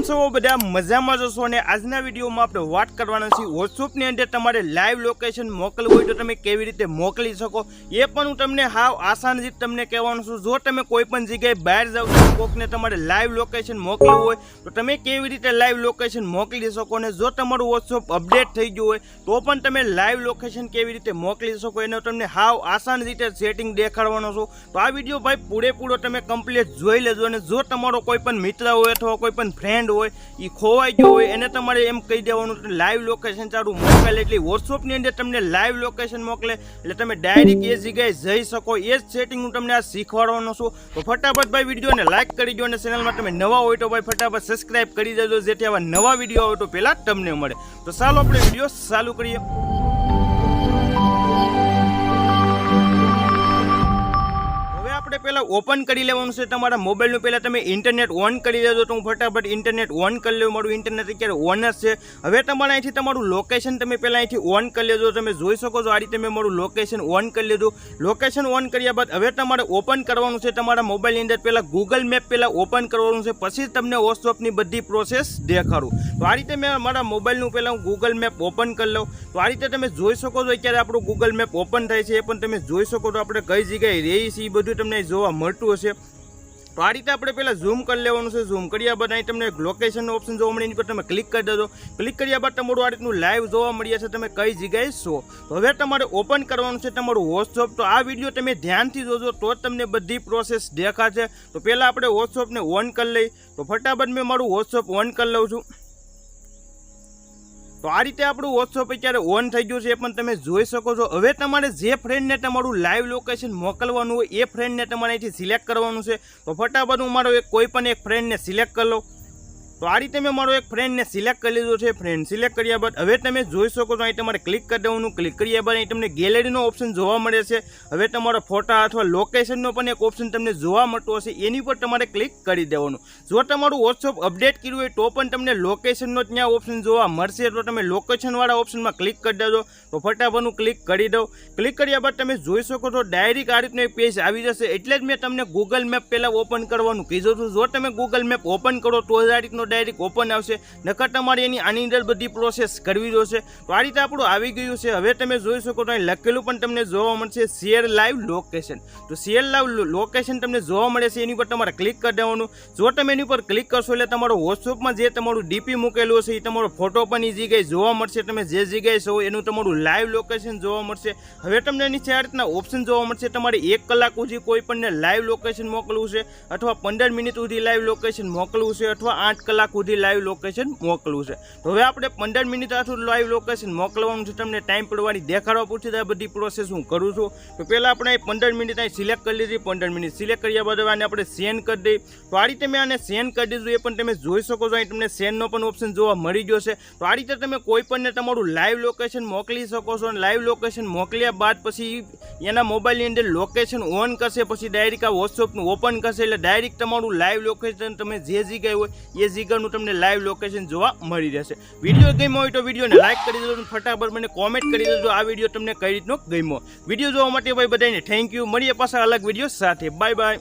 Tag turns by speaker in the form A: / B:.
A: કેમ છો બધા મજામાં જશો અને આજના વિડીયોમાં આપણે વાત કરવાના છીએ વોટ્સએપની અંદર તમારે લાઈવ લોકેશન મોકલવું હોય તો તમે કેવી રીતે મોકલી શકો એ પણ હું તમને હાવ આસાન રીતે તમને કહેવાનું છું। જો તમે કોઈ પણ જગ્યાએ બહાર જાવ તો કોકને તમારે લાઈવ લોકેશન મોકલવું હોય તો તમે કેવી રીતે લાઈવ લોકેશન મોકલી શકો અને જો તમારું વોટ્સએપ અપડેટ થઈ ગયું હોય તો પણ તમે લાઈવ લોકેશન કેવી રીતે મોકલી શકો એનો તમને હાવ આસાન રીતે સેટિંગ દેખાડવાનો છું। તો આ વિડીયો ભાઈ પૂરેપૂરો તમે કમ્પ્લીટ જોઈ લેજો અને જો તમારો કોઈ પણ મિત્ર હોય અથવા કોઈ પણ ફ્રેન્ડ હોય એ ખોવાઈ ગયો હોય એને તમારે એમ કહી દેવાનું લાઈવ લોકેશન ચાલુ મોકલે એટલે વોટ્સએપની અંદર તમને લાઈવ લોકેશન મોકલે એટલે તમે ડાયરેક્ટ એ જગ્યાએ જઈ શકો એ જ સેટિંગ હું તમને આ શીખવાડવાનો છું। તો ફટાફટ ભાઈ વિડીયોને લાઈક કરી દો અને ચેનલમાં તમે નવા હોય તો ભાઈ ફટાફટ સબસ્ક્રાઈબ કરી દેજો જેથી આવા નવા વિડીયો આવે તો પહેલાં તમને મળે। તો ચાલો આપણે વિડીયો ચાલુ કરીએ। પહેલા ઓપન કરી લેવાનું છે તમારા મોબાઈલનું પહેલાં તમે ઇન્ટરનેટ ઓન કરી દેજો તો હું ફટાફટ ઇન્ટરનેટ ઓન કરી લઉં। મારું ઇન્ટરનેટ અત્યારે ઓન જ છે। હવે તમારે અહીંથી તમારું લોકેશન તમે પહેલાં અહીંથી ઓન કરી લેજો। તમે જોઈ શકો છો આ રીતે મેં મારું લોકેશન ઓન કરી લીધું। લોકેશન ઓન કર્યા બાદ હવે તમારે ઓપન કરવાનું છે તમારા મોબાઈલની અંદર પહેલાં ગૂગલ મેપ પહેલાં ઓપન કરવાનું છે પછી તમને વોટ્સએપની બધી પ્રોસેસ દેખાડું। તો આ રીતે મેં મારા મોબાઈલનું પહેલાં હું ગૂગલ મેપ ઓપન કરી લઉં। તો આ રીતે તમે જોઈ શકો છો અત્યારે આપણું ગૂગલ મેપ ઓપન થાય છે એ પણ તમે જોઈ શકો છો આપણે કઈ જગ્યાએ રહીએ છીએ એ બધું તમને જોવા મળતું હશે। તો આ રીતે આપણે પહેલાં ઝૂમ કરી લેવાનું છે। ઝૂમ કર્યા બાદ અહીં તમને લોકેશનનો ઓપ્શન જોવા મળે એની પર તમે ક્લિક કરી દેજો। ક્લિક કર્યા બાદ તમારું આ રીતનું લાઈવ જોવા મળ્યા છે તમે કઈ જગ્યાએ છો। તો હવે તમારે ઓપન કરવાનું છે તમારું વોટ્સએપ। તો આ વિડીયો તમે ધ્યાનથી જોજો તો જ તમને બધી પ્રોસેસ દેખાશે। તો પહેલાં આપણે વોટ્સએપને ઓન કરી લઈ તો ફટાફટ મેં મારું વોટ્સએપ ઓન કરી લઉં છું। તો આ રીતે આપણું વોટ્સએપ અત્યારે ઓન થઈ ગયું છે એ પણ તમે જોઈ શકો છો। હવે તમારે જે ફ્રેન્ડને તમારું લાઈવ લોકેશન મોકલવાનું હોય એ ફ્રેન્ડને તમારે અહીંથી સિલેક્ટ કરવાનું છે। તો ફટાફટ હું મારો કોઈ પણ એક ફ્રેન્ડને સિલેક્ટ કરી લઉં। તો આ રીતે મેં મારો એક ફ્રેન્ડને સિલેક્ટ કરી લીધો છે। ફ્રેન્ડ સિલેક્ટ કર્યા બાદ હવે તમે જોઈ શકો છો અહીં તમારે ક્લિક કરી દેવાનું। ક્લિક કર્યા બાદ અહીં તમને ગેલેરીનો ઓપ્શન જોવા મળે છે। હવે તમારા ફોટા અથવા લોકેશનનો પણ એક ઓપ્શન તમને જોવા મળતો હશે એની પર તમારે ક્લિક કરી દેવાનું। જો તમારું વોટ્સએપ અપડેટ કર્યું હોય તો પણ તમને લોકેશનનો ત્યાં ઓપ્શન જોવા મળશે તો તમે લોકેશનવાળા ઓપ્શનમાં ક્લિક કરી દેજો। તો ફટાફટ હું ક્લિક કરી દઉં। ક્લિક કર્યા બાદ તમે જોઈ શકો છો ડાયરેક્ટ આ રીતનું એક પેજ આવી જશે। એટલે જ મેં તમને ગૂગલ મેપ પહેલાં ઓપન કરવાનું કીધું છું। જો તમે ગૂગલ મેપ ઓપન કરો તો જ આ રીતનો ડાયરેક્ટ ઓપન આવશે નકર તમારે એની આની અંદર બધી પ્રોસેસ કરવી જોશે। તો આ રીતે આપણું આવી ગયું છે। હવે તમે જોઈ શકો તો અહીં લખેલું પણ તમને જોવા મળશે શેર લાઈવ લોકેશન। તો શેર લાઈવ લોકેશન તમને જોવા મળે છે એની પર તમારે ક્લિક કરી દેવાનું। જો તમે એની પર ક્લિક કરશો એટલે તમારો વોટ્સએપમાં જે તમારું ડીપી મૂકેલું હશે એ તમારો ફોટો પણ એ જગ્યાએ જોવા મળશે। તમે જે જગ્યાએ છો એનું તમારું લાઈવ લોકેશન જોવા મળશે। હવે તમને નીચે આ રીતના ઓપ્શન જોવા મળશે તમારે 1 કલાક સુધી કોઈ પણને લાઈવ લોકેશન મોકલવું છે અથવા 15 મિનિટ સુધી લાઈવ લોકેશન મોકલવું છે અથવા 8 કલાક સુધી લાઈવ લોકેશન મોકલવું છે। તો હવે આપણે 15 મિનિટ આટલું લાઈવ લોકેશન મોકલવાનું છે। તમને ટાઈમ પડવાની દેખાડવા પૂછી આ બધી પ્રોસેસ હું કરું છું। તો પહેલાં આપણે 15 મિનિટ અહીં સિલેક્ટ કરી લીધી। 15 મિનિટ સિલેક્ટ કર્યા બાદ આને આપણે સેન્ડ કરી દઈએ। તો આ રીતે મેં આને સેન્ડ કરી દીધું એ પણ તમે જોઈ શકો છો અહીં તમને સેન્ડનો પણ ઓપ્શન જોવા મળી ગયો છે। તો આ રીતે તમે કોઈ પણને તમારું લાઈવ લોકેશન મોકલી શકો છો અને લાઈવ લોકેશન મોકલ્યા બાદ પછી એના મોબાઈલની અંદર લોકેશન ઓન કરશે પછી ડાયરેક્ટ આ વોટ્સએપનું ઓપન કરશે એટલે ડાયરેક્ટ તમારું લાઈવ લોકેશન તમે જે જગ્યાએ હોય એ જગ્યાનું તમને લાઈવ લોકેશન જોવા મળી રહેશે। વિડીયો ગમ્યો હોય તો વિડીયોને લાઈક કરી દેજો ફટાફટ મને કોમેન્ટ કરી દેજો આ વિડીયો તમને કઈ રીતનો ગમ્યો। વિડીયો જોવા માટે ભાઈ બધાને થેન્ક યુ। મળીએ પાછા અલગ વિડીયો સાથે। Bye bye.